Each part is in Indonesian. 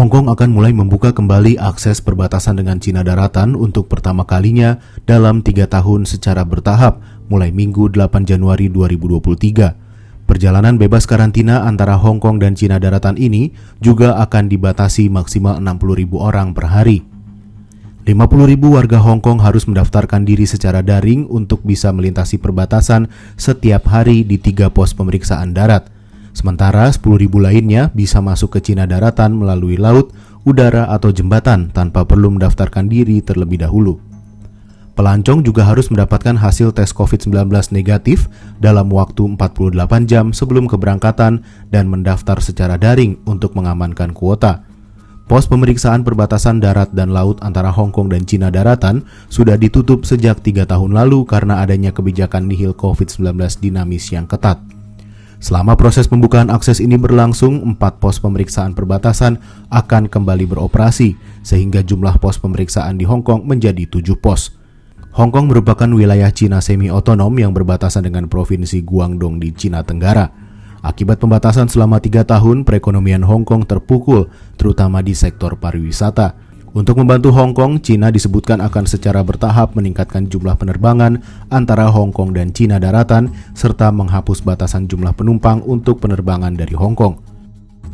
Hong Kong akan mulai membuka kembali akses perbatasan dengan Cina daratan untuk pertama kalinya dalam 3 tahun secara bertahap, mulai Minggu 8 Januari 2023. Perjalanan bebas karantina antara Hong Kong dan Cina daratan ini juga akan dibatasi maksimal 60.000 orang per hari. 50.000 warga Hong Kong harus mendaftarkan diri secara daring untuk bisa melintasi perbatasan setiap hari di 3 pos pemeriksaan darat. Sementara 10.000 lainnya bisa masuk ke Cina daratan melalui laut, udara, atau jembatan tanpa perlu mendaftarkan diri terlebih dahulu. Pelancong juga harus mendapatkan hasil tes COVID-19 negatif dalam waktu 48 jam sebelum keberangkatan dan mendaftar secara daring untuk mengamankan kuota. Pos pemeriksaan perbatasan darat dan laut antara Hong Kong dan Cina daratan sudah ditutup sejak 3 tahun lalu karena adanya kebijakan nihil COVID-19 dinamis yang ketat. Selama proses pembukaan akses ini berlangsung, 4 pos pemeriksaan perbatasan akan kembali beroperasi, sehingga jumlah pos pemeriksaan di Hong Kong menjadi 7 pos. Hong Kong merupakan wilayah Cina semi-otonom yang berbatasan dengan Provinsi Guangdong di Cina Tenggara. Akibat pembatasan selama 3 tahun, perekonomian Hong Kong terpukul, terutama di sektor pariwisata. Untuk membantu Hong Kong, Cina disebutkan akan secara bertahap meningkatkan jumlah penerbangan antara Hong Kong dan Cina daratan, serta menghapus batasan jumlah penumpang untuk penerbangan dari Hong Kong.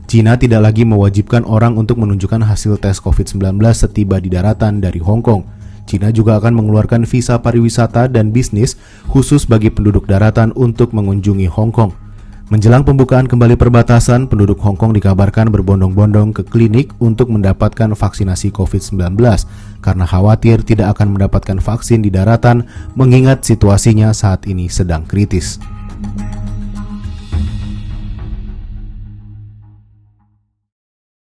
Cina tidak lagi mewajibkan orang untuk menunjukkan hasil tes COVID-19 setiba di daratan dari Hong Kong. Cina juga akan mengeluarkan visa pariwisata dan bisnis khusus bagi penduduk daratan untuk mengunjungi Hong Kong. Menjelang pembukaan kembali perbatasan, penduduk Hong Kong dikabarkan berbondong-bondong ke klinik untuk mendapatkan vaksinasi COVID-19 karena khawatir tidak akan mendapatkan vaksin di daratan mengingat situasinya saat ini sedang kritis.